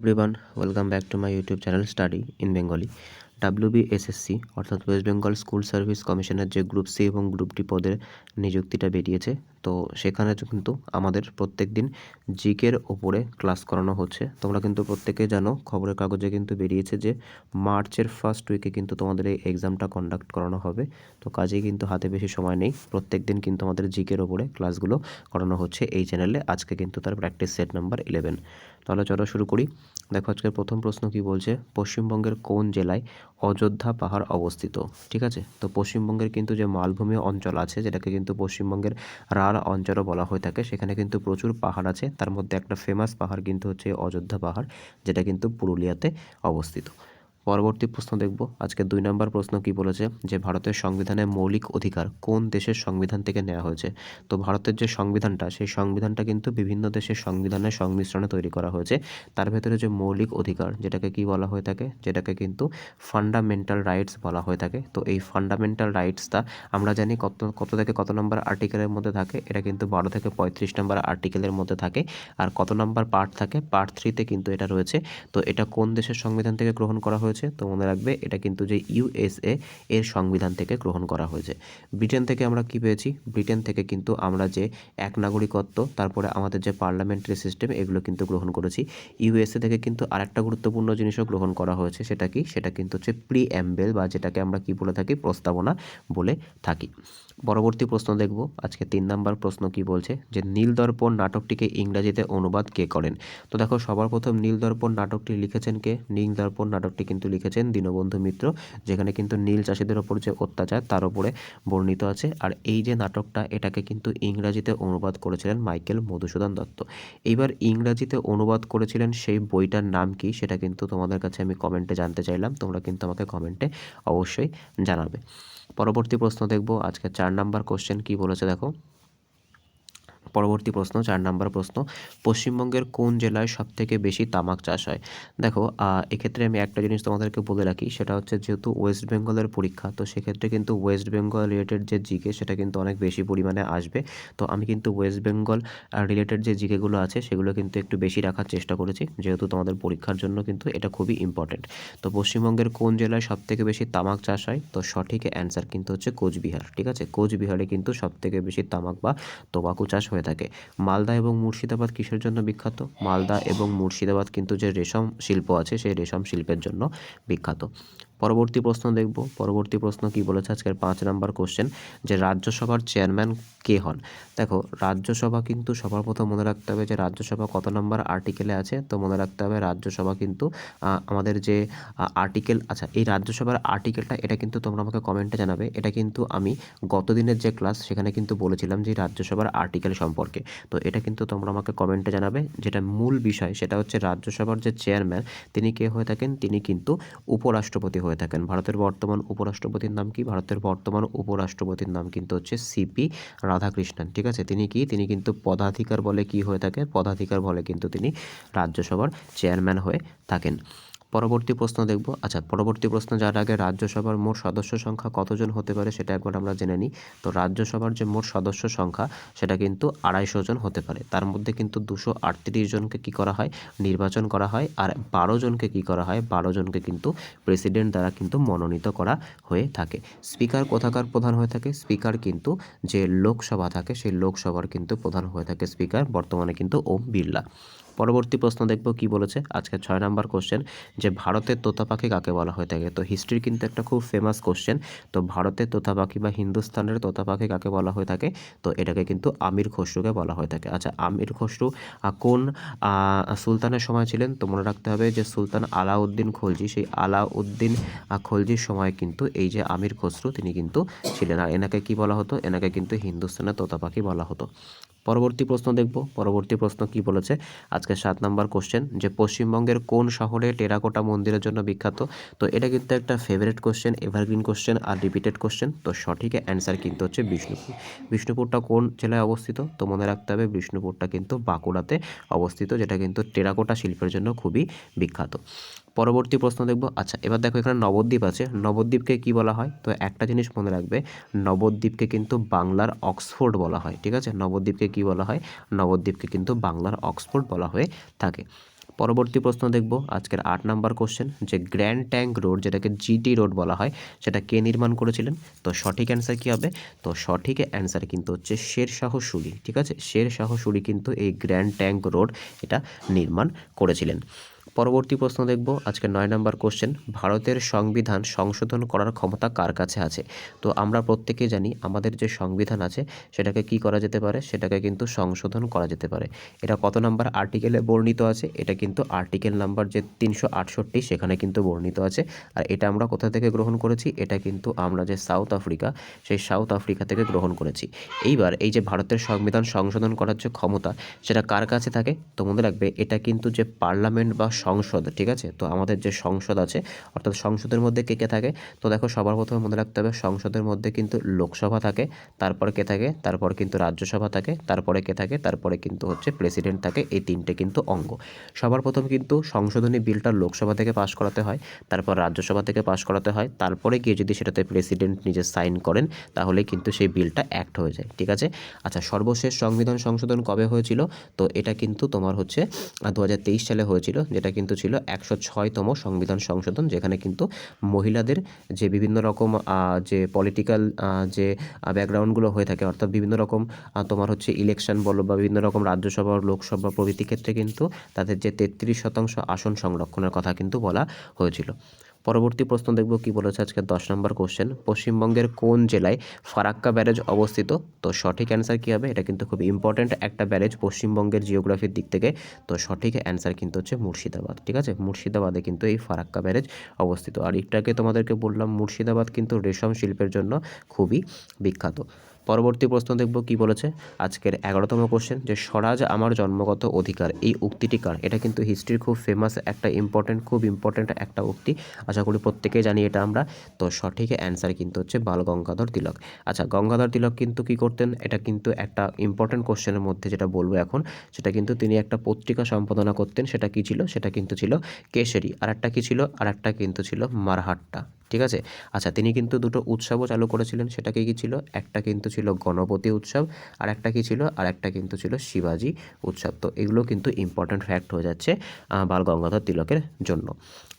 Everyone, welcome back to my YouTube channel study in Bengali. WBSSC অর্থাৎ West Bengal school service কমিশনের যে group C এবং group D পদের নিযুক্তিটা বেরিয়েছে, তো সেখানে কিন্তু আমাদের প্রত্যেক দিন জিকের ওপরে ক্লাস করানো হচ্ছে। তোমরা কিন্তু প্রত্যেকে জানো, খবরের কাগজে কিন্তু বেরিয়েছে যে মার্চের ফার্স্ট উইকে কিন্তু তোমাদের এই এক্সামটা কন্ডাক্ট করানো হবে। তো কাজেই কিন্তু হাতে বেশি সময় নেই, প্রত্যেক দিন কিন্তু আমাদের জিকের ওপরে ক্লাসগুলো করানো হচ্ছে এই চ্যানেলে। আজকে কিন্তু তার প্র্যাকটিস সেট নাম্বার 11। তাহলে চলো শুরু করি। দেখো আজকের প্রথম প্রশ্ন কি বলছে, পশ্চিমবঙ্গের কোন জেলায় অযোধ্যা পাহাড় অবস্থিত? ঠিক আছে, তো পশ্চিমবঙ্গের কিন্তু যে মালভূমি অঞ্চল আছে, যেটাকে কিন্তু পশ্চিমবঙ্গের রাঢ় অঞ্চলও বলা হয়ে থাকে, সেখানে কিন্তু প্রচুর পাহাড় আছে। তার মধ্যে একটা ফেমাস পাহাড় কিন্তু হচ্ছে অযোধ্যা পাহাড়, যেটা কিন্তু পুরুলিয়াতে অবস্থিত। পরবর্তী প্রশ্ন দেখব। আজকে 2 নম্বর প্রশ্ন কি বলেছে, যে ভারতের সংবিধানের মৌলিক অধিকার কোন দেশের সংবিধান থেকে নেওয়া হয়েছে? তো ভারতের যে সংবিধানটা, সেই সংবিধানটা কিন্তু বিভিন্ন দেশের সংবিধানের সংমিশ্রণে তৈরি করা হয়েছে। তার ভেতরে যে মৌলিক অধিকার, যেটাকে কি বলা হয়ে থাকে, যেটাকে কিন্তু ফান্ডামেন্টাল রাইটস বলা হয়ে থাকে। তো এই ফান্ডামেন্টাল রাইটসটা আমরা জানি কত কত থেকে কত নম্বর আর্টিকেলের মধ্যে থাকে। এটা কিন্তু 12 থেকে 35 নম্বর আর্টিকেলের মধ্যে থাকে। আর কত নম্বর পার্ট থাকে, পার্ট 3-তে কিন্তু এটা রয়েছে। তো এটা কোন দেশের সংবিধান থেকে গ্রহণ করা হয়েছে? তো মনে রাখবে, এটা কিন্তু যে USA এর সংবিধান থেকে গ্রহণ করা হয়েছে। ব্রিটেন থেকে আমরা কি পেয়েছি? ব্রিটেন থেকে কিন্তু আমরা যে এক নাগরিকত্ব, তারপরে আমাদের যে পার্লামেন্টারি সিস্টেম, এগুলো কিন্তু গ্রহণ করেছি। USA থেকে কিন্তু আরেকটা গুরুত্বপূর্ণ জিনিসও গ্রহণ করা হয়েছে। সেটা কি? সেটা কিন্তু হচ্ছে প্রিঅ্যাম্বেল, বা যেটাকে আমরা কি বলে থাকি, প্রস্তাবনা বলে থাকি। পরবর্তী প্রশ্ন দেখব। আজকে 3 নম্বর প্রশ্ন কি বলছে, যে নীলদর্পণ নাটকটিকে ইংরাজিতে অনুবাদ কে করেন? তো দেখো, সবার প্রথম নীলদর্পণ নাটকটি লিখেছেন কে? নীলদর্পণ নাটকটি কিন্তু লিখেছেন দীনবন্ধু মিত্র, যেখানে কিন্তু নীল চাষিদের ওপর যে অত্যাচার, তার উপরে বর্ণিত আছে। আর এই যে নাটকটা, এটাকে কিন্তু ইংরাজিতে অনুবাদ করেছিলেন মাইকেল মধুসূদন দত্ত। এইবার ইংরাজিতে অনুবাদ করেছিলেন, সেই বইটার নাম কি, সেটা কিন্তু তোমাদের কাছে আমি কমেন্টে জানতে চাইলাম। তোমরা কিন্তু আমাকে কমেন্টে অবশ্যই জানাবে। পরবর্তী প্রশ্ন দেখব। আজকে 4 নম্বর কোশ্চেন কি বলেছে দেখো। পরবর্তী প্রশ্ন, 4 নম্বর প্রশ্ন, পশ্চিমবঙ্গের কোন জেলায় সবথেকে বেশি তামাক চাষ হয়? দেখো, এক্ষেত্রে আমি একটা জিনিস তোমাদেরকে বলে রাখি, সেটা হচ্ছে যেহেতু ওয়েস্ট বেঙ্গলের পরীক্ষা, তো সেক্ষেত্রে কিন্তু ওয়েস্ট বেঙ্গল রিলেটেড যে জিকে, সেটা কিন্তু অনেক বেশি পরিমাণে আসবে। তো আমি কিন্তু ওয়েস্ট বেঙ্গল রিলেটেড যে জিকেগুলো আছে, সেগুলো কিন্তু একটু বেশি রাখার চেষ্টা করেছি, যেহেতু তোমাদের পরীক্ষার জন্য কিন্তু এটা খুবই ইম্পর্টেন্ট। তো পশ্চিমবঙ্গের কোন জেলায় সবথেকে বেশি তামাক চাষ হয়? তো সঠিক অ্যান্সার কিন্তু হচ্ছে কোচবিহার। ঠিক আছে, কোচবিহারে কিন্তু সবথেকে বেশি তামাক বা তোবাকু চাষ হয়ে থাকে। মালদা এবং মুর্শিদাবাদ কিসের জন্য বিখ্যাত? মালদা এবং মুর্শিদাবাদ কিন্তু যে রেশম শিল্প আছে, সেই রেশম শিল্পের জন্য বিখ্যাত। পরবর্তী প্রশ্ন দেখব। পরবর্তী প্রশ্ন কি বলেছে, আজকের 5 নম্বর কোশ্চেন, যে রাজ্যসভার চেয়ারম্যান কে হন? দেখো, রাজ্যসভা কিন্তু সবার প্রথম মনে রাখতে হবে যে রাজ্যসভা কত নম্বর আর্টিকেলে আছে। তো মনে রাখতে হবে, রাজ্যসভা কিন্তু আমাদের যে আর্টিকেল, আচ্ছা এই রাজ্যসভার আর্টিকেলটা, এটা কিন্তু তোমরা আমাকে কমেন্টে জানাবে। এটা কিন্তু আমি গত দিনের যে ক্লাস, সেখানে কিন্তু বলেছিলাম যে রাজ্যসভার আর্টিকেল সম্পর্কে। তো এটা কিন্তু তোমরা আমাকে কমেন্টে জানাবে। যেটা মূল বিষয়, সেটা হচ্ছে রাজ্যসভার যে চেয়ারম্যান, তিনি কে হয়ে থাকেন? তিনি কিন্তু উপরাষ্ট্রপতি হয়ে থাকেন। ভারতের বর্তমান উপরাষ্ট্রপতির নাম কি? ভারতের বর্তমান উপরাষ্ট্রপতির নাম কিন্তু হচ্ছে সিপি রাধাকৃষ্ণন। ঠিক আছে, তিনি কি? তিনি কিন্তু পদাধিকার বলে কি হয়ে থাকে? পদাধিকার বলে কিন্তু তিনি রাজ্যসভার চেয়ারম্যান হয়ে থাকেন। পরবর্তী প্রশ্ন দেখব। আচ্ছা, পরবর্তী প্রশ্ন যার আগে, রাজ্যসভার মোট সদস্য সংখ্যা কতজন হতে পারে, সেটা একবার আমরা জেনে নিই। তো রাজ্যসভার যে মোট সদস্য সংখ্যা, সেটা কিন্তু 250 জন হতে পারে। তার মধ্যে কিন্তু 238 জনকে কি করা হয়? নির্বাচন করা হয়। আর 12 জনকে কি করা হয়? 12 জনকে কিন্তু প্রেসিডেন্ট দ্বারা কিন্তু মনোনীত করা হয়ে থাকে। স্পিকার কোথাকার প্রধান হয়ে থাকে? স্পিকার কিন্তু যে লোকসভা থাকে, সেই লোকসভার কিন্তু প্রধান হয়ে থাকে স্পিকার, বর্তমানে কিন্তু ওম বিড়লা। পরবর্তী প্রশ্ন দেখব কি বলেছে, আজকে 6 নম্বর কোশ্চেন, যে ভারতের তোতা পাখি কাকে বলা হয়ে থাকে? তো হিস্ট্রির কিন্তু একটা খুব ফেমাস কোশ্চেন। তো ভারতের তোতা পাখি বা হিন্দুস্তানের তোতা পাখি কাকে বলা হয়ে থাকে? তো এটাকে কিন্তু আমির খসরুকে বলা হয়ে থাকে। আচ্ছা, আমির খসরু কোন সুলতানের সময় ছিলেন? তো মনে রাখতে হবে যে সুলতান আলাউদ্দিন খলজি, সেই আলাউদ্দিন খলজির সময় কিন্তু এই যে আমির খসরু, তিনি কিন্তু ছিলেন। আর এনাকে কি বলা হতো? এনাকে কিন্তু হিন্দুস্তানের তোতা পাখি বলা হতো। পরবর্তী প্রশ্ন দেখব। পরবর্তী প্রশ্ন কি বলেছে, আজকে 7 নম্বর কোশ্চেন, যে পশ্চিমবঙ্গের কোন শহরে টেরাকোটা মন্দিরের জন্য বিখ্যাত? তো এটা কিন্তু একটা ফেভারিট কোশ্চেন, এভারগ্রিন কোশ্চেন আর রিপিটেড কোশ্চেন। তো সঠিক অ্যান্সার কিন্তু হচ্ছে বিষ্ণুপুর। বিষ্ণুপুরটা কোন জেলায় অবস্থিত? তো মনে রাখতে হবে, বিষ্ণুপুরটা কিন্তু বাঁকুড়াতে অবস্থিত, যেটা কিন্তু টেরাকোটা শিল্পের জন্য খুবই বিখ্যাত। পরবর্তী প্রশ্ন দেখব। আচ্ছা, এবার দেখো, এখানে নবদ্বীপ আছে। নবদ্বীপকে কি বলা হয়? তো একটা জিনিস মনে রাখবে, নবদ্বীপকে কিন্তু বাংলার অক্সফোর্ড বলা হয়। ঠিক আছে, নবদ্বীপকে কি বলা হয়? নবদ্বীপকে কিন্তু বাংলার অক্সফোর্ড বলা হয়ে থাকে। পরবর্তী প্রশ্ন দেখব আজকের 8 নাম্বার কোশ্চেন, যে গ্র্যান্ড ট্যাঙ্ক রোড যেটাকে জিটি রোড বলা হয় সেটা কে নির্মাণ করেছিলেন? তো সঠিক অ্যান্সার কী হবে? তো সঠিক অ্যান্সার কিন্তু হচ্ছে শেরশাহ সূরি। ঠিক আছে, শেরশাহ সূরি কিন্তু এই গ্র্যান্ড ট্যাঙ্ক রোড এটা নির্মাণ করেছিলেন। পরবর্তী প্রশ্ন দেখব আজকে 9 নাম্বার কোশ্চেন, ভারতের সংবিধান সংশোধন করার ক্ষমতা কার কাছে আছে? তো আমরা প্রত্যেকেই জানি আমাদের যে সংবিধান আছে সেটাকে কি করা যেতে পারে, সেটাকে কিন্তু সংশোধন করা যেতে পারে। এটা কত নাম্বার আর্টিকেলে বর্ণিত আছে? এটা কিন্তু আর্টিকেল নাম্বার যে 368 সেখানে কিন্তু বর্ণিত আছে। আর এটা আমরা কোথা থেকে গ্রহণ করেছি? এটা কিন্তু আমরা যে সাউথ আফ্রিকা, সেই সাউথ আফ্রিকা থেকে গ্রহণ করেছি। এইবার এই যে ভারতের সংবিধান সংশোধন করার যে ক্ষমতা সেটা কার কাছে থাকে? তো মনে রাখবে এটা কিন্তু যে পার্লামেন্ট বা সংসদ, ঠিক আছে, তো আমাদের যে সংসদ আছে অর্থাৎ সংসদের মধ্যে কে কে থাকে? তো দেখো সবার প্রথমে মনে রাখতে হবে সংসদের মধ্যে কিন্তু লোকসভা থাকে, তারপর কে থাকে? তারপর কিন্তু রাজ্যসভা থাকে, তারপরে কে থাকে? তারপরে কিন্তু হচ্ছে প্রেসিডেন্ট থাকে। এই তিনটে কিন্তু অঙ্গ। সবার প্রথম কিন্তু সংশোধনী বিলটা লোকসভা থেকে পাশ করাতে হয়, তারপর রাজ্যসভা থেকে পাশ করাতে হয়, তারপরে গিয়ে যদি সেটাতে প্রেসিডেন্ট নিজে সাইন করেন তাহলে কিন্তু সেই বিলটা অ্যাক্ট হয়ে যায়। ঠিক আছে, আচ্ছা সর্বশেষ সংবিধান সংশোধন কবে হয়েছিল? তো এটা কিন্তু তোমার হচ্ছে 2023 সালে হয়েছিল, যেটা কিন্তু ছিল 106তম সংবিধান সংশোধন, যেখানে কিন্তু মহিলাদের যে বিভিন্ন রকম যে পলিটিক্যাল যে ব্যাকগ্রাউন্ডগুলো হয়ে থাকে, অর্থাৎ বিভিন্ন রকম তোমার হচ্ছে ইলেকশন বলো বা বিভিন্ন রকম রাজ্যসভা লোকসভা প্রভৃতি ক্ষেত্রে কিন্তু তাদের যে 33% আসন সংরক্ষণের কথা কিন্তু বলা হয়েছিল। পরবর্তী প্রশ্ন দেখব কি বলেছে আজকে 10 নম্বর কোশ্চেন, পশ্চিমবঙ্গের কোন জেলায় ফারাক্কা ব্যারেজ অবস্থিত? তো সঠিক অ্যান্সার কী হবে? এটা কিন্তু খুব ইম্পর্ট্যান্ট একটা ব্যারেজ পশ্চিমবঙ্গের জিওগ্রাফির দিক থেকে। তো সঠিক অ্যান্সার কিন্তু হচ্ছে মুর্শিদাবাদ। ঠিক আছে, মুর্শিদাবাদে কিন্তু এই ফারাক্কা ব্যারেজ অবস্থিত। আর এটাকে তোমাদেরকে বললাম মুর্শিদাবাদ কিন্তু রেশম শিল্পের জন্য খুবই বিখ্যাত। পরবর্তী প্রশ্ন দেখব কি বলেছে আজকের 11তম কোশ্চেন, যে স্বরাজ আমার জন্মগত অধিকার, এই উক্তিটি কার? এটা কিন্তু হিস্ট্রির খুব ফেমাস একটা খুব ইম্পর্ট্যান্ট একটা উক্তি, আশা করি প্রত্যেকেই জানি এটা আমরা। তো সঠিক অ্যান্সার কিন্তু হচ্ছে বাল গঙ্গাধর তিলক। আচ্ছা গঙ্গাধর তিলক কিন্তু কি করতেন? এটা কিন্তু একটা ইম্পর্ট্যান্ট কোশ্চেনের মধ্যে যেটা বলবো এখন, সেটা কিন্তু তিনি একটা পত্রিকা সম্পাদনা করতেন। সেটা কি ছিল? সেটা কিন্তু ছিল কেশরী। আর একটা কি ছিল? আর একটা কিন্তু ছিল মারহাট্টা। ঠিক আছে, আচ্ছা তিনি কিন্তু দুটো উৎসবও চালু করেছিলেন। সেটা কি ছিল? একটা কিন্তু ছিল গণপতি উৎসব, আর একটা কি ছিল? আর একটা কিন্তু ছিল শিবাজি উৎসব। তো এগুলো কিন্তু ইম্পর্ট্যান্ট ফ্যাক্ট হয়ে যাচ্ছে বাল গঙ্গাধর তিলকের জন্য।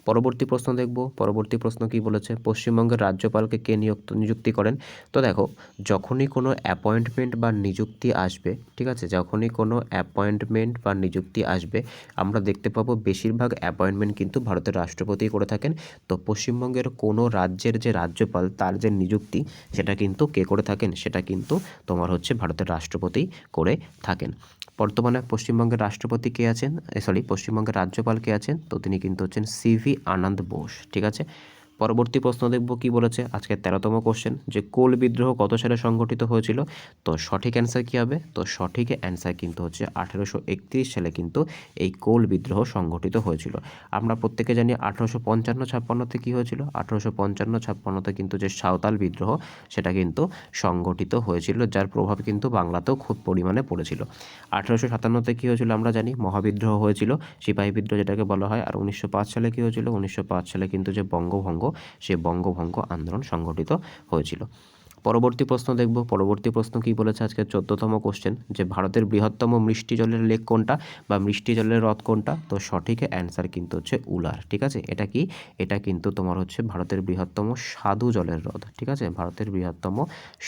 পরবর্তী প্রশ্ন দেখব। পরবর্তী প্রশ্ন কি বলেছে, পশ্চিমবঙ্গের রাজ্যপালকে কে নিযুক্তি করেন? তো দেখো যখনই কোনো অ্যাপয়েন্টমেন্ট বা নিযুক্তি আসবে, ঠিক আছে, যখনই কোনো অ্যাপয়েন্টমেন্ট বা নিযুক্তি আসবে আমরা দেখতে পাবো বেশিরভাগ অ্যাপয়েন্টমেন্ট কিন্তু ভারতের রাষ্ট্রপতি করে থাকেন। তো পশ্চিমবঙ্গের কোনো রাজ্যের যে রাজ্যপাল তার যে নিযুক্তি সেটা কিন্তু কে করে থাকেন? সেটা কিন্তু তোমার হচ্ছে ভারতের রাষ্ট্রপতি করে থাকেন। বর্তমানে পশ্চিমবঙ্গের রাষ্ট্রপতি কে আছেন, পশ্চিমবঙ্গের রাজ্যপাল কে আছেন? তো তিনি কিন্তু হচ্ছেন সিভি আনন্দ বোস। ঠিক আছে, পরবর্তী প্রশ্ন দেখব কি বলেছে আজকে 13তম কোশ্চেন, যে কোল বিদ্রোহ কত সালে সংগঠিত হয়েছিল? তো সঠিক অ্যান্সার কী হবে? তো সঠিক অ্যান্সার কিন্তু হচ্ছে 1831 সালে কিন্তু এই কোল বিদ্রোহ সংগঠিত হয়েছিল। আমরা প্রত্যেকে জানি 1855-56তে কী হয়েছিল? 1855-56তে কিন্তু যে সাঁওতাল বিদ্রোহ সেটা কিন্তু সংগঠিত হয়েছিল, যার প্রভাব কিন্তু বাংলাতেও খুব পরিমাণে পড়েছিল। 1857তে কী হয়েছিল আমরা জানি, মহাবিদ্রোহ হয়েছিল, সিপাহী বিদ্রোহ যেটাকে বলা হয়। আর 1905 সালে কী হয়েছিল? 1905 সালে কিন্তু যে বঙ্গভঙ্গ, সেই বঙ্গভঙ্গ আন্দোলন সংগঠিত হয়েছিল। পরবর্তী প্রশ্ন দেখব। পরবর্তী প্রশ্ন কি বলেছে আজকে 14তম কোশ্চেন, যে ভারতের বৃহত্তম মিষ্টি জলের লেক কোনটা বা মিষ্টি জলের হ্রদ কোনটা? তো সঠিক অ্যান্সার কিন্তু হচ্ছে উলার। ঠিক আছে, এটা কি? এটা কিন্তু তোমার হচ্ছে ভারতের বৃহত্তম স্বাদু জলের হ্রদ। ঠিক আছে, ভারতের বৃহত্তম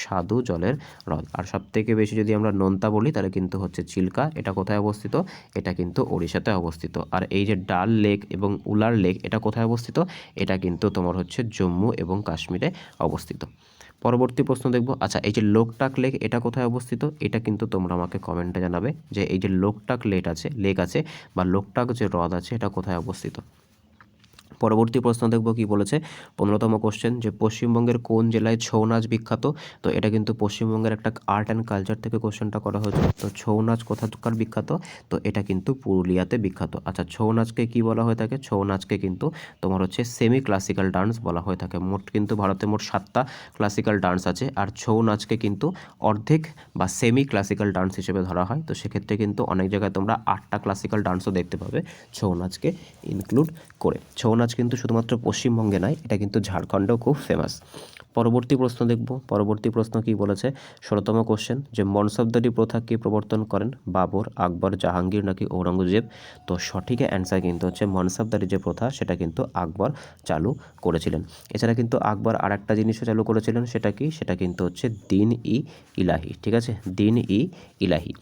স্বাদু জলের হ্রদ। আর সবথেকে বেশি যদি আমরা নোনতা বলি তাহলে কিন্তু হচ্ছে চিল্কা। এটা কোথায় অবস্থিত? এটা কিন্তু ওড়িশাতে অবস্থিত। আর এই যে ডাল লেক এবং উলার লেক এটা কোথায় অবস্থিত? এটা কিন্তু তোমার হচ্ছে জম্মু এবং কাশ্মীরে অবস্থিত। পরবর্তী প্রশ্ন দেখব। আচ্ছা এই যে লোকটাক লেক এটা কোথায় অবস্থিত? এটা কিন্তু তোমরা আমাকে কমেন্টে জানাবে যে এই যে লোকটাক লেক আছে বা লোকটাক যে হ্রদ আছে এটা কোথায় অবস্থিত। পরবর্তী প্রশ্ন দেখব কি বলেছে 15তম কোশ্চেন, যে পশ্চিমবঙ্গের কোন জেলায় ছৌ নাচ বিখ্যাত? তো এটা কিন্তু পশ্চিমবঙ্গের একটা আর্ট অ্যান্ড কালচার থেকে কোশ্চেনটা করা হয়েছে। তো ছৌ নাচ কোথাকার বিখ্যাত? তো এটা কিন্তু পুরুলিয়াতে বিখ্যাত। আচ্ছা ছৌ নাচকে কি বলা হয়ে থাকে? ছৌ নাচকে কিন্তু তোমার হচ্ছে সেমি ক্লাসিক্যাল ডান্স বলা হয়ে থাকে। কিন্তু ভারতে মোট 7টা ক্লাসিক্যাল ডান্স আছে, আর ছৌ নাচকে কিন্তু অর্ধেক বা সেমি ক্লাসিক্যাল ডান্স হিসেবে ধরা হয়। তো সেক্ষেত্রে কিন্তু অনেক জায়গায় তোমরা 8টা ক্লাসিক্যাল ডান্সও দেখতে পাবে ছৌ নাচকে ইনক্লুড করে। ছৌ নাচ নাচ কিন্তু শুধুমাত্র পশ্চিমবঙ্গে নয়, এটা কিন্তু ঝাড়খণ্ডেও খুব ফেমাস। পরবর্তী প্রশ্ন দেখব। পরবর্তী প্রশ্ন কি বলেছে, 16তম কোশ্চেন, যে মনসবদারি প্রথা কে প্রবর্তন করেন, বাবর, আকবর, জাহাঙ্গীর নাকি ঔরঙ্গজেব? তো সঠিক অ্যান্সার কিন্তু হচ্ছে মনসবদারি যে প্রথা সেটা কিন্তু আকবর চালু করেছিলেন। এছাড়া কিন্তু আকবর আর একটা জিনিসও চালু করেছিলেন, সেটা কি, সেটা কিন্তু হচ্ছে দিন ই ইলাহি। ঠিক আছে, দিন ই ইলাহি।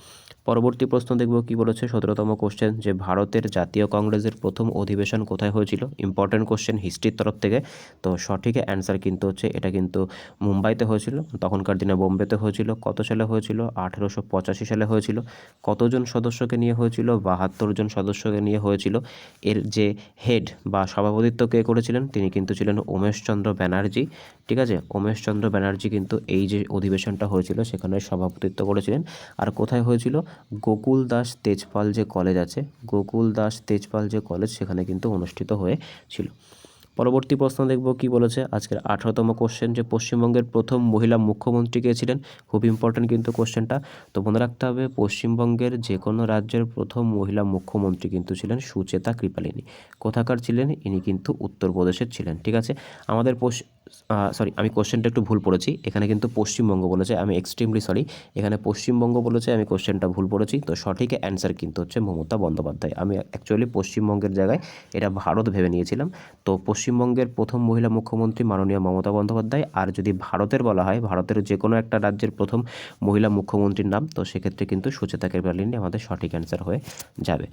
পরবর্তী প্রশ্ন দেখব কি বলেছে, 17তম কোশ্চেন, যে ভারতের জাতীয় কংগ্রেসের প্রথম অধিবেশন কোথায় হয়েছিল? ইম্পর্টেন্ট কোশ্চেন হিস্ট্রির তরফ থেকে। তো সঠিক অ্যান্সার কিন্তু হচ্ছে এটা কিন্তু মুম্বাইতে হয়েছিল, তখনকার দিনে বোম্বেতে হয়েছিল। কত সালে হয়েছিল? 1885 সালে হয়েছিল। কতজন সদস্যকে নিয়ে হয়েছিল? 72 জন সদস্যকে নিয়ে হয়েছিল। এর যে হেড বা সভাপতিত্ব কে করেছিলেন? তিনি কিন্তু ছিলেন উমেশচন্দ্র ব্যানার্জি। ঠিক আছে, উমেশচন্দ্র ব্যানার্জি কিন্তু এই যে অধিবেশনটা হয়েছিল সেখানে সভাপতিত্ব করেছিলেন। আর কোথায় হয়েছিল? গোকুল দাস তেজপাল যে কলেজ আছে, গোকুল দাস তেজপাল যে কলেজ, সেখানে কিন্তু অনুষ্ঠিত হয়েছিল। পরবর্তী প্রশ্ন দেখব কি বলেছে, আজকের 18তম কোশ্চেন, যে পশ্চিমবঙ্গের প্রথম মহিলা মুখ্যমন্ত্রী কে ছিলেন? খুব ইম্পর্টেন্ট কিন্তু কোশ্চেনটা। তো মনে রাখতে হবে, পশ্চিমবঙ্গের যে কোনো রাজ্যের প্রথম মহিলা মুখ্যমন্ত্রী কিন্তু ছিলেন সুচেতা কৃপালিনী। কোথাকার ছিলেন? ইনি কিন্তু উত্তরপ্রদেশের ছিলেন। ঠিক আছে, আমাদের আমি কোশ্চেনটা একটু ভুল পড়েছি, এখানে কিন্তু পশ্চিমবঙ্গ বলেছে, আমি এক্সট্রিমলি সরি, এখানে পশ্চিমবঙ্গ বলেছে, আমি কোশ্চেনটা ভুল পড়েছি। তো সঠিক অ্যান্সার কিন্তু হচ্ছে মমতা বন্দ্যোপাধ্যায়। আমি অ্যাকচুয়ালি পশ্চিমবঙ্গের জায়গায় এটা ভারত ভেবে নিয়েছিলাম। তো পশ্চিমবঙ্গের প্রথম মহিলা মুখ্যমন্ত্রী মাননীয় মমতা বন্দ্যোপাধ্যায়। আর যদি ভারতের বলা হয়, ভারতের যে কোনো একটা রাজ্যের প্রথম মহিলা মুখ্যমন্ত্রীর নাম, তো সেক্ষেত্রে কিন্তু সুচেতা কৃপালিনী আমাদের সঠিক অ্যান্সার হয়ে যাবে।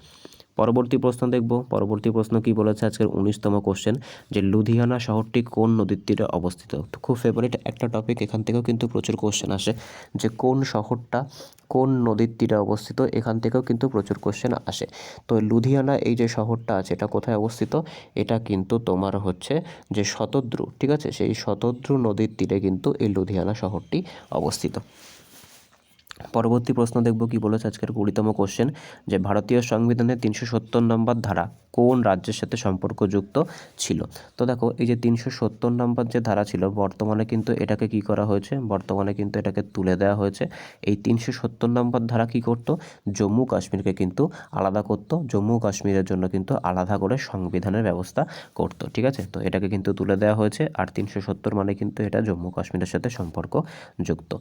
পরবর্তী প্রশ্ন দেখব। পরবর্তী প্রশ্ন কি বলেছে, আজকের 19তম কোশ্চেন, যে লুধিয়ানা শহরটি কোন নদীর তীরে অবস্থিত? তো খুব ফেভারিট একটা টপিক, এখান থেকেও কিন্তু প্রচুর কোশ্চেন আসে, যে কোন শহরটা কোন নদীর তীরে অবস্থিত, এখান থেকেও কিন্তু প্রচুর কোশ্চেন আসে। তো লুধিয়ানা এই যে শহরটা আছে, এটা কোথায় অবস্থিত? এটা কিন্তু তোমার হচ্ছে যে শতদ্রু, ঠিক আছে, সেই শতদ্রু নদীর তীরে কিন্তু এই লুধিয়ানা শহরটি অবস্থিত। পরবর্তী প্রশ্ন দেখব কি বলেছে, আজকের 20তম কোশ্চেন, যে ভারতীয় সংবিধানের 370 নম্বর ধারা কোন রাজ্যের সাথে সম্পর্কযুক্ত ছিল? তো দেখো, এই যে 370 নম্বর যে ধারা ছিল, বর্তমানে কিন্তু এটাকে কি করা হয়েছে, বর্তমানে কিন্তু এটাকে তুলে দেওয়া হয়েছে। এই 370 নম্বর ধারা কি করত? জম্মু কাশ্মীরকে কিন্তু আলাদা করত, জম্মু কাশ্মীরের জন্য কিন্তু আলাদা করে সংবিধানের ব্যবস্থা করত। ঠিক আছে, তো এটাকে কিন্তু তুলে দেওয়া হয়েছে, আর 370 মানে কিন্তু এটা জম্মু কাশ্মীরের সাথে সম্পর্ক যুক্ত।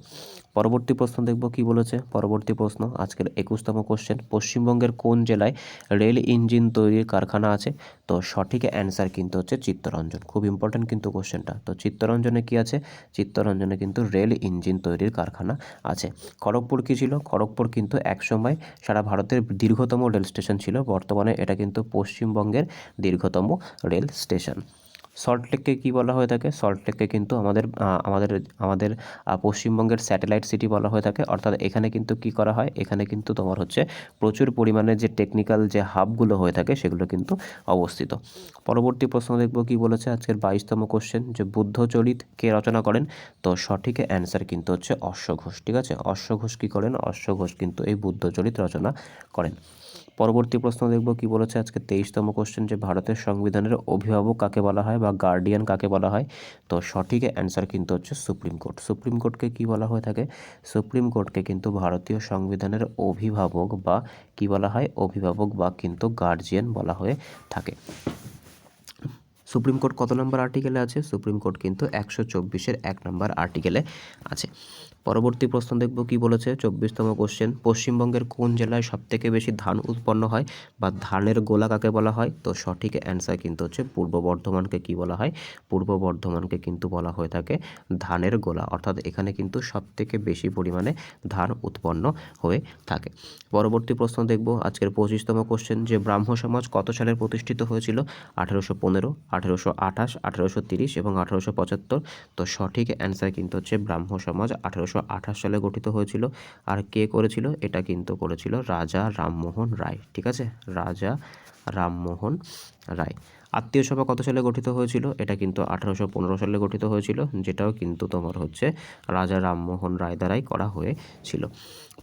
পরবর্তী প্রশ্ন দেখব কি বলেছে। পরবর্তী প্রশ্ন, আজকের 21তম কোশ্চেন, পশ্চিমবঙ্গের কোন জেলায় রেল ইঞ্জিন তৈরির কারখানা আছে? তো সঠিক অ্যান্সার কিন্তু হচ্ছে চিত্তরঞ্জন। খুব ইম্পর্টেন্ট কিন্তু কোশ্চেনটা। তো চিত্তরঞ্জনে কি আছে? চিত্তরঞ্জনে কিন্তু রেল ইঞ্জিন তৈরির কারখানা আছে। খড়গপুর কি ছিল? খড়গপুর কিন্তু একসময় সারা ভারতের দীর্ঘতম রেল স্টেশন ছিল, বর্তমানে এটা কিন্তু পশ্চিমবঙ্গের দীর্ঘতম রেল স্টেশন। সল্টলেককে কী বলা হয়ে থাকে? সল্টলেককে কিন্তু আমাদের আমাদের আমাদের পশ্চিমবঙ্গের স্যাটেলাইট সিটি বলা হয়ে থাকে। অর্থাৎ এখানে কিন্তু কি করা হয়, এখানে কিন্তু তোমার হচ্ছে প্রচুর পরিমাণে যে টেকনিক্যাল যে হাবগুলো হয়ে থাকে সেগুলো কিন্তু অবস্থিত। পরবর্তী প্রশ্ন দেখব কি বলেছে, আজকের 22তম কোশ্চেন, যে বুদ্ধচরিত কে রচনা করেন? তো সঠিক অ্যান্সার কিন্তু হচ্ছে অশ্ব ঘোষ। ঠিক আছে, অশ্ব ঘোষ কী করেন? অশ্ব ঘোষ কিন্তু এই বুদ্ধচরিত রচনা করেন। পরবর্তী প্রশ্ন দেখব কি বলেছে, আজকে 23তম কোশ্চেন, যে ভারতের সংবিধানের অভিভাবক কাকে বলা হয় বা গার্ডিয়ান কাকে বলা হয়? তো সঠিক অ্যান্সার কিন্তু হচ্ছে সুপ্রিম কোর্ট। সুপ্রিম কোর্টকে কি বলা হয়ে থাকে? সুপ্রিম কোর্টকে কিন্তু ভারতীয় সংবিধানের অভিভাবক বা কি বলা হয়? অভিভাবক বা কিন্তু গার্জিয়ান বলা হয়ে থাকে। সুপ্রিম কোর্ট কত নম্বর আর্টিকেলে আছে? সুপ্রিম কোর্ট কিন্তু 124-এর 1 নম্বর আর্টিকেলে আছে। পরবর্তী প্রশ্ন দেখব কি বলেছে, 24তম কোশ্চেন, পশ্চিমবঙ্গের কোন জেলায় সবথেকে বেশি ধান উৎপন্ন হয় বা ধানের গোলা কাকে বলা হয়? তো সঠিক অ্যান্সার কিন্তু হচ্ছে পূর্ব বর্ধমানকে কি বলা হয়? পূর্ব বর্ধমানকে কিন্তু বলা হয়ে থাকে ধানের গোলা। অর্থাৎ এখানে কিন্তু সবথেকে বেশি পরিমাণে ধান উৎপন্ন হয়ে থাকে। পরবর্তী প্রশ্ন দেখব, আজকের 25তম কোশ্চেন, যে ব্রাহ্ম সমাজ কত সালে প্রতিষ্ঠিত হয়েছিল? 1815, 1828, 1830 এবং 1875। তো সঠিক অ্যান্সার কিন্তু হচ্ছে ব্রাহ্ম সমাজ 1828 সালে গঠিত হয়েছিল। আর কে করেছিল? এটা কিন্তু করেছিল রাজা রামমোহন রায়। ঠিক আছে, রাজা রামমোহন রায়। আত্মীয় সভা কত সালে গঠিত হয়েছিল? এটা কিন্তু 1815 সালে গঠিত হয়েছিল, যেটাও কিন্তু তোমার হচ্ছে রাজা রামমোহন রায় দ্বারাই করা হয়েছিল।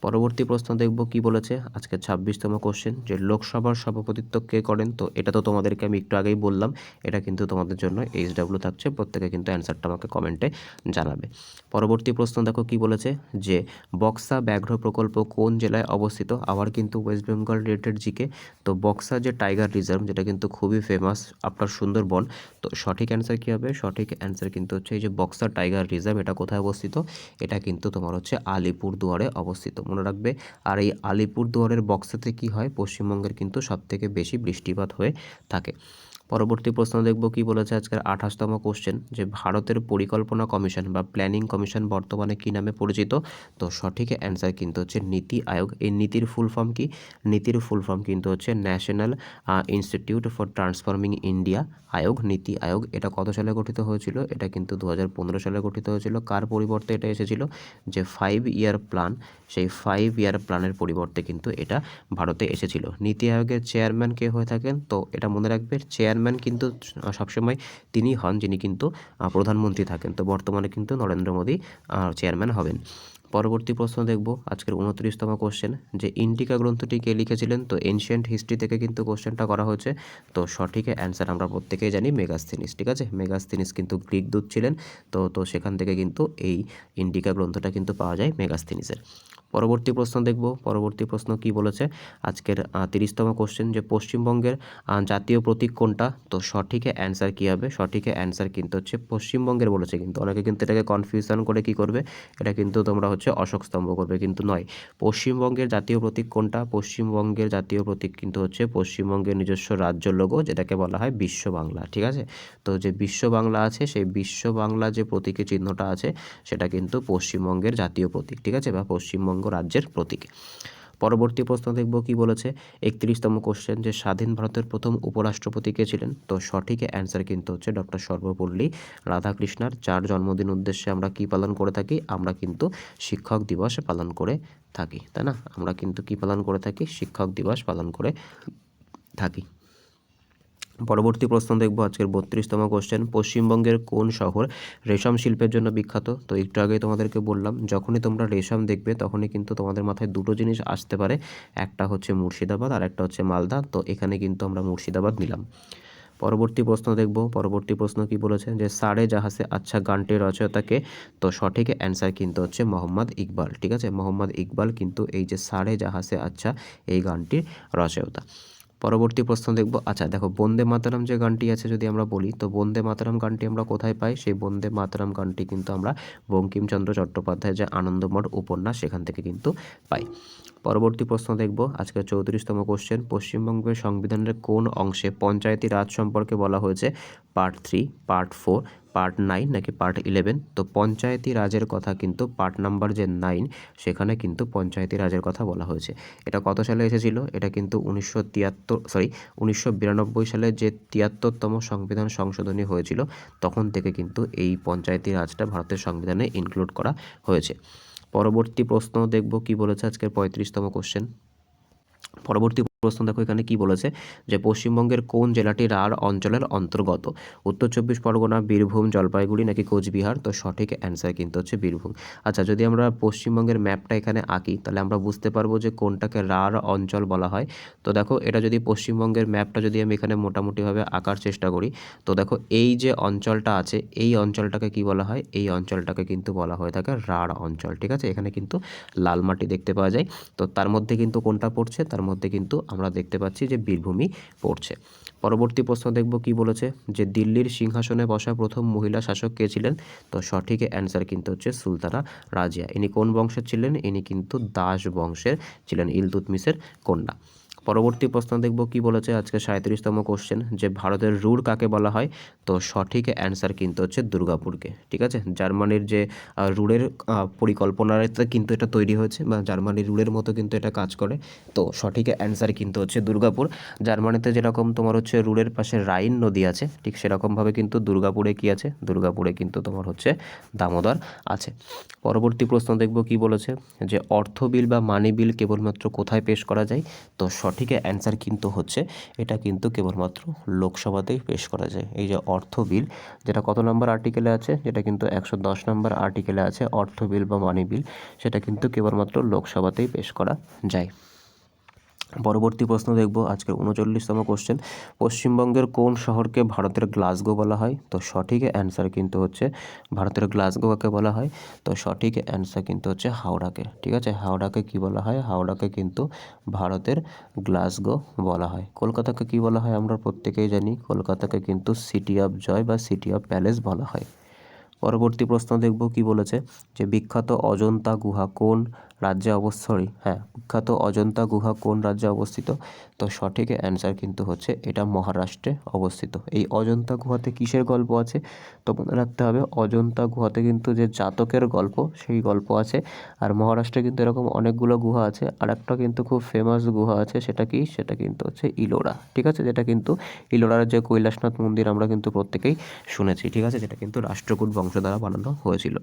পরবর্তী প্রশ্ন দেখব কি বলেছে আজকে 26তম কোশ্চেন, যে লোকসভার সভাপতিত্ব কে করেন। তো এটা তো তোমাদেরকে আমি একটু আগেই বললাম, এটা কিন্তু তোমাদের জন্য HW থাকছে, প্রত্যেকে কিন্তু অ্যান্সারটা আমাকে কমেন্টে জানাবে। পরবর্তী প্রশ্ন দেখো কি বলেছে, যে বক্সা ব্যাঘ্র প্রকল্প কোন জেলায় অবস্থিত। আবার কিন্তু ওয়েস্ট বেঙ্গল রিলেটেড জিকে। তো বক্সা যে টাইগার রিজার্ভ, যেটা কিন্তু খুবই ফেমাস আপনার সুন্দরবন, তো সঠিক অ্যান্সার কী হবে, সঠিক অ্যান্সার কিন্তু হচ্ছে এই যে বক্সা টাইগার রিজার্ভ, এটা কোথায় অবস্থিত, এটা কিন্তু তোমার হচ্ছে আলিপুরদুয়ারে অবস্থিত, মনে রাখবে। আর এই আলিপুরদুয়ারের বক্সাতে কি হয়, পশ্চিমবঙ্গের কিন্তু সবথেকে বেশি বৃষ্টিপাত হয়ে থাকে। পরবর্তী প্রশ্ন দেখব কি বলেছে আজকের 28তম কোশ্চেন, যে ভারতের পরিকল্পনা কমিশন বা প্ল্যানিং কমিশন বর্তমানে কি নামে পরিচিত। তো সঠিক অ্যান্সার কিন্তু হচ্ছে নীতি আয়োগ। এই নীতির ফুল ফর্ম কি, নীতির ফুল ফর্ম কিন্তু হচ্ছে national institute for transforming India Aayog, NITI Aayog. এটা কত সালে গঠিত হয়েছিল, এটা কিন্তু 2015 সালে গঠিত হয়েছিল। কার পরিবর্তে এটা এসেছিল, যে 5 ইয়ার প্ল্যান, সেই 5 ইয়ার প্ল্যানের পরিবর্তে কিন্তু এটা ভারতে এসেছিল। নীতি আয়োগের চেয়ারম্যান কে হয়ে থাকেন, তো এটা মনে রাখবে, চেয়ারম্যান কিন্তু সবসময় তিনি হন যিনি কিন্তু প্রধানমন্ত্রী থাকেন। তো বর্তমানে কিন্তু নরেন্দ্র মোদী চেয়ারম্যান হবেন। পরবর্তী প্রশ্ন দেখব আজকের 29তম কোশ্চেন, যে ইন্ডিকা গ্রন্থটি কে লিখেছিলেন। তো এনশিয়েন্ট হিস্ট্রি থেকে কিন্তু কোশ্চেনটা করা হয়েছে। তো সঠিক অ্যান্সার আমরা প্রত্যেকেই জানি মেগাস্থিনিস, ঠিক আছে। মেগাস্থিনিস কিন্তু গ্রিক দূত ছিলেন। তো সেখান থেকে কিন্তু এই ইন্ডিকা গ্রন্থটা কিন্তু পাওয়া যায় মেগাস্থিনিসের। পরবর্তী প্রশ্ন দেখব, পরবর্তী প্রশ্ন কি বলেছে আজকের 30তম কোশ্চেন, যে পশ্চিমবঙ্গের জাতীয় প্রতীক কোনটা। তো সঠিক অ্যান্সার কী হবে, সঠিক অ্যান্সার কিন্তু হচ্ছে পশ্চিমবঙ্গের বলেছে, কিন্তু অনেকে কিন্তু এটাকে কনফিউশন করে কি করবে, এটা কিন্তু তোমরা হচ্ছে অশোক স্তম্ভ করবে, কিন্তু নয়। পশ্চিমবঙ্গের জাতীয় প্রতীক কোনটা, পশ্চিমবঙ্গের জাতীয় প্রতীক কিন্তু হচ্ছে পশ্চিমবঙ্গের নিজস্ব রাজ্য লোগো, যেটাকে বলা হয় বিশ্ব বাংলা, ঠিক আছে। তো যে বিশ্ব বাংলা আছে, সেই বিশ্ব বাংলা যে প্রতীকের চিহ্নটা আছে, সেটা কিন্তু পশ্চিমবঙ্গের জাতীয় প্রতীক, ঠিক আছে, বা পশ্চিমবঙ্গ রাজ্যের প্রতীক। পরবর্তী প্রশ্ন দেখব কি বলেছে 31তম কোশ্চেন, যে স্বাধীন ভারতের প্রথম উপরাষ্ট্রপতি কে ছিলেন। তো সঠিক অ্যান্সার কিন্তু হচ্ছে ডক্টর সর্বপল্লী রাধাকৃষ্ণার, যার জন্মদিন উদ্দেশ্যে আমরা কি পালন করে থাকি, আমরা কিন্তু শিক্ষক দিবস পালন করে থাকি, তাই না। আমরা কিন্তু কি পালন করে থাকি, শিক্ষক দিবস পালন করে থাকি। পরবর্তী প্রশ্ন দেখব আজকের 32তম কোশ্চেন, পশ্চিমবঙ্গের কোন শহর রেশম শিল্পের জন্য বিখ্যাত। তো একটু আগে তোমাদেরকে বললাম, যখনই তোমরা রেশম দেখবে তখনই কিন্তু তোমাদের মাথায় দুটো জিনিস আসতে পারে, একটা হচ্ছে মুর্শিদাবাদ আর একটা হচ্ছে মালদা। তো এখানে কিন্তু আমরা মুর্শিদাবাদ নিলাম। পরবর্তী প্রশ্ন দেখব, পরবর্তী প্রশ্ন কি বলেছে, যে সারে জাহাসে আচ্ছা গানটির রচয়িতাকে। তো সঠিক অ্যান্সার কিন্তু হচ্ছে মোহাম্মদ ইকবাল, ঠিক আছে। মোহাম্মদ ইকবাল কিন্তু এই যে সারে জাহাসে আচ্ছা এই গানটির রচয়িতা। পরবর্তী প্রশ্ন দেখব, আচ্ছা দেখো বন্দে মাতরম যে গানটি আছে যদি আমরা বলি, তো বন্দে মাতরম গানটি আমরা কোথায় পাই, সেই বন্দে মাতরম গানটি কিন্তু আমরা বঙ্কিমচন্দ্র চট্টোপাধ্যায়ের যে আনন্দমঠ উপন্যাস, সেখান থেকে কিন্তু পাই। পরবর্তী প্রশ্ন দেখব আজকের 34তম কোশ্চেন, পশ্চিমবঙ্গের সংবিধানের কোন অংশে পঞ্চায়েতি রাজ সম্পর্কে বলা হয়েছে। পার্ট 3, পার্ট 4, পার্ট 9 নাকি পার্ট 11। তো পঞ্চায়েতি রাজের কথা কিন্তু পার্ট নাম্বার যে 9, সেখানে কিন্তু পঞ্চায়েতি রাজের কথা বলা হয়েছে। এটা কত সালে এসেছিল, এটা কিন্তু 1992 সালে যে 73তম সংবিধান সংশোধনী হয়েছিল, তখন থেকে কিন্তু এই পঞ্চায়েতি রাজটা ভারতের সংবিধানে ইনক্লুড করা হয়েছে। পরবর্তী প্রশ্ন দেখব কি বলেছে আজকের 35তম কোশ্চেন। পরবর্তী প্রশ্ন দেখো এখানে কি বলেছে, যে পশ্চিমবঙ্গের কোন জেলাটি রাঢ় অঞ্চলের অন্তর্গত। উত্তর 24 পরগনা, বীরভূম, জলপাইগুড়ি নাকি কোচবিহার। তো সঠিক অ্যান্সার কিন্তু হচ্ছে বীরভূম। আচ্ছা যদি আমরা পশ্চিমবঙ্গের ম্যাপটা এখানে আঁকি, তাহলে আমরা বুঝতে পারবো যে কোনটাকে রাঢ় অঞ্চল বলা হয়। তো দেখো এটা যদি পশ্চিমবঙ্গের ম্যাপটা যদি আমি এখানে মোটামুটিভাবে আঁকার চেষ্টা করি, তো দেখো এই যে অঞ্চলটা আছে, এই অঞ্চলটাকে কি বলা হয়, এই অঞ্চলটাকে কিন্তু বলা হয়ে থাকে রাঢ় অঞ্চল, ঠিক আছে। এখানে কিন্তু লাল মাটি দেখতে পাওয়া যায়। তো তার মধ্যে কিন্তু কোনটা পড়ছে, তার মধ্যে কিন্তু আমরা দেখতে পাচ্ছি যে বীরভূমই পড়ছে। পরবর্তী প্রশ্ন দেখব কি বলেছে, যে দিল্লির সিংহাসনে বসা প্রথম মহিলা শাসক কে ছিলেন। তো সঠিক অ্যান্সার কিন্তু হচ্ছে সুলতানা রাজিয়া। ইনি কোন বংশের ছিলেন, ইনি কিন্তু দাস বংশের ছিলেন, ইলতুৎমিশের কন্যা। পরবর্তী প্রশ্ন দেখব কি বলেছে আজকে 37তম কোশ্চেন, যে ভারতের রুর কাকে বলা হয়। তো সঠিক অ্যান্সার কিন্তু হচ্ছে দুর্গাপুরকে, ঠিক আছে। জার্মানির যে রুরের পরিকল্পনাতে কিন্তু এটা তৈরি হয়েছে, বা জার্মানির রুরের মতো কিন্তু এটা কাজ করে। তো সঠিক অ্যান্সার কিন্তু হচ্ছে দুর্গাপুর। জার্মানিতে যেরকম তোমার হচ্ছে রুরের পাশে রাইন নদী আছে, ঠিক সেরকমভাবে কিন্তু দুর্গাপুরে কি আছে, দুর্গাপুরে কিন্তু তোমার হচ্ছে দামোদর আছে। পরবর্তী প্রশ্ন দেখব কি বলেছে, যে অর্থ বিল বা মানি বিল কেবলমাত্র কোথায় পেশ করা যায়। তো সঠিক সঠিক অ্যান্সার কিন্তু হচ্ছে এটা কিন্তু কেবলমাত্র লোকসভাতেই পেশ করা যায়। এই যে অর্থ বিল, যেটা কত নম্বর আর্টিকেলে আছে, যেটা কিন্তু 110 নম্বর আর্টিকেলে আছে, অর্থ বিল বা মানি বিল, সেটা কিন্তু কেবলমাত্র লোকসভাতেই পেশ করা যায়। পরবর্তী প্রশ্ন দেখব আজকের 39তম কোশ্চেন, পশ্চিমবঙ্গের কোন শহরকে ভারতের গ্লাসগো বলা হয়? তো সঠিক অ্যান্সার কিন্তু হচ্ছে ভারতের গ্লাসগোকে বলা হয়। তো সঠিক অ্যান্সার কিন্তু হচ্ছে হাওড়াকে। ঠিক আছে, হাওড়াকে কি বলা হয়? হাওড়াকে কিন্তু ভারতের গ্লাসগো বলা হয়। কলকাতাকে কি বলা হয়? আমরা প্রত্যেকেই জানি, কলকাতাকে কিন্তু সিটি অফ জয় বা সিটি অফ প্যালেস বলা হয়। পরবর্তী প্রশ্ন দেখব কি বলেছে, যে বিখ্যাত অজন্তা গুহা কোন রাজ্যে বিখ্যাত অজন্তা গুহা কোন রাজ্যে অবস্থিত? তো সঠিক অ্যান্সার কিন্তু হচ্ছে এটা মহারাষ্ট্রে অবস্থিত। এই অজন্তা গুহাতে কিসের গল্প আছে? তো মনে রাখতে হবে, অজন্তা গুহাতে কিন্তু যে জাতকের গল্প, সেই গল্প আছে। আর মহারাষ্ট্রে কিন্তু এরকম অনেকগুলো গুহা আছে। আর একটা কিন্তু খুব ফেমাস গুহা আছে, সেটা কি? সেটা কিন্তু হচ্ছে ইলোরা। ঠিক আছে, যেটা কিন্তু ইলোরার যে কৈলাসনাথ মন্দির আমরা কিন্তু প্রত্যেকেই শুনেছি। ঠিক আছে, যেটা কিন্তু রাষ্ট্রকূট বংশ দ্বারা বানানো হয়েছিল।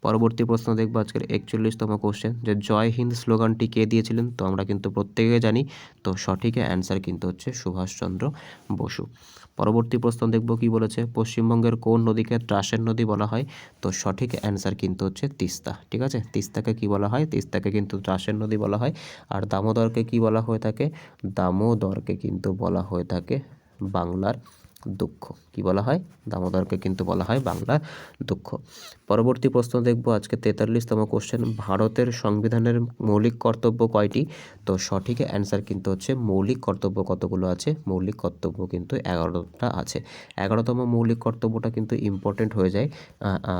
পরবর্তী প্রশ্ন দেখবো আজকের 41তম কোশ্চেন, যে জয় হিন্দ স্লোগানটি কে দিয়েছিলেন? তো আমরা কিন্তু প্রত্যেকে জানি। তো সঠিক অ্যান্সার কিন্তু হচ্ছে সুভাষচন্দ্র বসু। পরবর্তী প্রশ্ন দেখব কি বলেছে, পশ্চিমবঙ্গের কোন নদীকে ত্রাসের নদী বলা হয়? তো সঠিক অ্যান্সার কিন্তু হচ্ছে তিস্তা। ঠিক আছে, তিস্তাকে কি বলা হয়? তিস্তাকে কিন্তু ত্রাসের নদী বলা হয়। আর দামোদরকে কি বলা হয়ে থাকে? দামোদরকে কিন্তু বলা হয়ে থাকে বাংলার দুঃখ। কি বলা হয়? দামোদরকে কিন্তু বলা হয় বাংলার দুঃখ। পরবর্তী প্রশ্ন দেখব আজকে 43তম কোশ্চেন, ভারতের সংবিধানের মৌলিক কর্তব্য কয়টি? তো সঠিক অ্যান্সার কিন্তু হচ্ছে মৌলিক কর্তব্য কতগুলো আছে? মৌলিক কর্তব্য কিন্তু 11টা আছে। 11তম মৌলিক কর্তব্যটা কিন্তু ইম্পর্টেন্ট হয়ে যায়।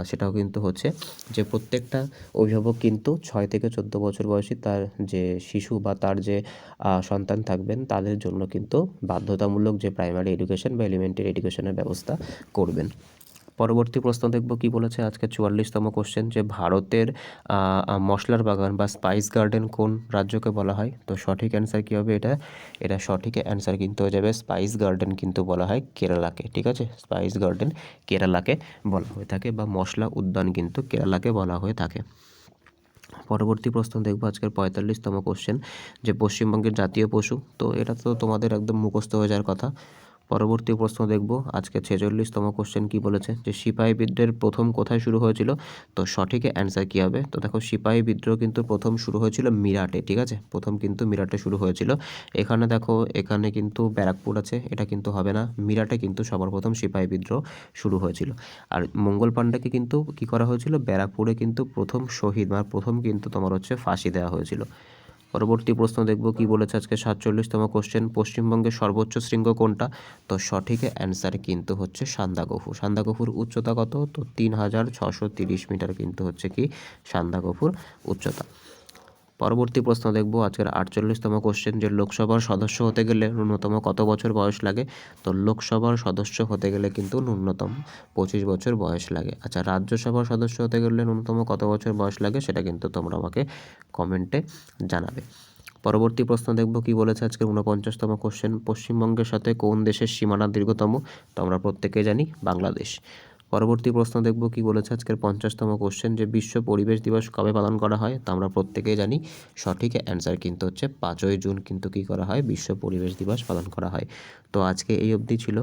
সেটাও কিন্তু হচ্ছে যে প্রত্যেকটা অভিভাবক কিন্তু 6 থেকে 14 বছর বয়সী তার যে শিশু বা তার যে সন্তান থাকবেন, তাদের জন্য কিন্তু বাধ্যতামূলক যে প্রাইমারি এডুকেশন বা এলিমেন্টারি এডুকেশনের ব্যবস্থা করবেন। পরবর্তী প্রশ্ন দেখব কি বলেছে আজকে 44তম কোশ্চেন, যে ভারতের মশলার বাগান বা স্পাইস গার্ডেন কোন রাজ্যকে বলা হয়? তো সঠিক অ্যান্সার কী হবে? এটা সঠিক অ্যান্সার কিন্তু হয়ে যাবে স্পাইস গার্ডেন কিন্তু বলা হয় কেরালাকে। ঠিক আছে, স্পাইস গার্ডেন কেরালাকে বলা হয়ে থাকে, বা মশলা উদ্যান কিন্তু কেরালাকে বলা হয়ে থাকে। পরবর্তী প্রশ্ন দেখব আজকের 45তম কোশ্চেন, যে পশ্চিমবঙ্গের জাতীয় পশু। তো এটা তো তোমাদের একদম মুখস্থ হয়ে যাওয়ার কথা। পরবর্তী প্রশ্ন দেখব আজকে 46তম কোশ্চেন কি বলেছে, যে সিপাহী বিদ্রোহের প্রথম কোথায় শুরু হয়েছিল? তো সঠিক অ্যান্সার কী হবে? তো দেখো, সিপাহী বিদ্রোহ কিন্তু প্রথম শুরু হয়েছিল মিরাটে। ঠিক আছে, প্রথম কিন্তু মিরাটে শুরু হয়েছিল। এখানে দেখো, এখানে কিন্তু ব্যারাকপুর আছে, এটা কিন্তু হবে না। মিরাটে কিন্তু সবার প্রথম সিপাহী বিদ্রোহ শুরু হয়েছিল। আর মঙ্গল পাণ্ডেকে কিন্তু কী করা হয়েছিল? ব্যারাকপুরে কিন্তু প্রথম শহীদ বা প্রথম কিন্তু তোমার হচ্ছে ফাঁসি দেওয়া হয়েছিল। পরবর্তী প্রশ্ন দেখব কি বলেছে আজকে 47তম কোশ্চেন, পশ্চিমবঙ্গের সর্বোচ্চ শৃঙ্গ কোনটা? তো সঠিক অ্যান্সার কিন্তু হচ্ছে সান্দাকফু। সান্দাকফুর উচ্চতা কত? তো 3630 মিটার কিন্তু হচ্ছে কি সান্দাকফুর উচ্চতা। পরবর্তী প্রশ্ন দেখব আজকের 48তম কোশ্চেন, যে লোকসভার সদস্য হতে গেলে ন্যূনতম কত বছর বয়স লাগে? তো লোকসভার সদস্য হতে গেলে কিন্তু ন্যূনতম 25 বছর বয়স লাগে। আচ্ছা, রাজ্যসভার সদস্য হতে গেলে ন্যূনতম কত বছর বয়স লাগে? সেটা কিন্তু তোমরা আমাকে কমেন্টে জানাবে। পরবর্তী প্রশ্ন দেখব কি বলেছে আজকে 49তম কোশ্চেন, পশ্চিমবঙ্গের সাথে কোন দেশের সীমানা দীর্ঘতম? তো আমরা প্রত্যেকে জানি বাংলাদেশ। পরবর্তী প্রশ্ন দেখব কি বলেছে আজকের 50তম কোশ্চেন, যে বিশ্ব পরিবেশ দিবস কবে পালন করা হয়? তো আমরা প্রত্যেকেই জানি, সঠিক অ্যান্সার কিন্তু হচ্ছে 5ই জুন কিন্তু কী করা হয়? বিশ্ব পরিবেশ দিবস পালন করা হয়। তো আজকে এই অবধি ছিল।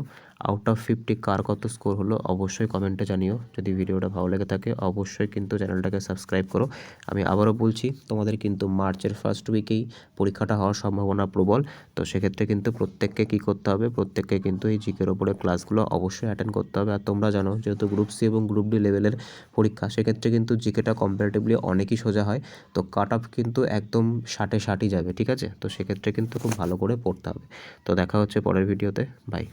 আউট অফ 50 কার কত স্কোর হলো অবশ্যই কমেন্টে জানিও। যদি ভিডিওটা ভালো লেগে থাকে অবশ্যই কিন্তু চ্যানেলটাকে সাবস্ক্রাইব করো। আমি আবারও বলছি, তোমাদের কিন্তু মার্চের ফার্স্ট উইকেই পরীক্ষাটা হওয়ার সম্ভাবনা প্রবল। তো সেক্ষেত্রে কিন্তু প্রত্যেককে কী করতে হবে? প্রত্যেককে কিন্তু এই জিকের ওপরে ক্লাসগুলো অবশ্যই অ্যাটেন্ড করতে হবে। আর তোমরা জানো, যেহেতু গ্রুপ সি এবং গ্রুপ ডি লেভেলের পরীক্ষা, সেক্ষেত্রে কিন্তু জিকেটা কম্পারেটিভলি অনেকই সোজা হয়। তো কাট অফ কিন্তু একদম 60-60ই যাবে। ঠিক আছে, তো সেক্ষেত্রে কিন্তু খুব ভালো করে পড়তে হবে। তো দেখা হচ্ছে পরের ভিডিওতে। বাই।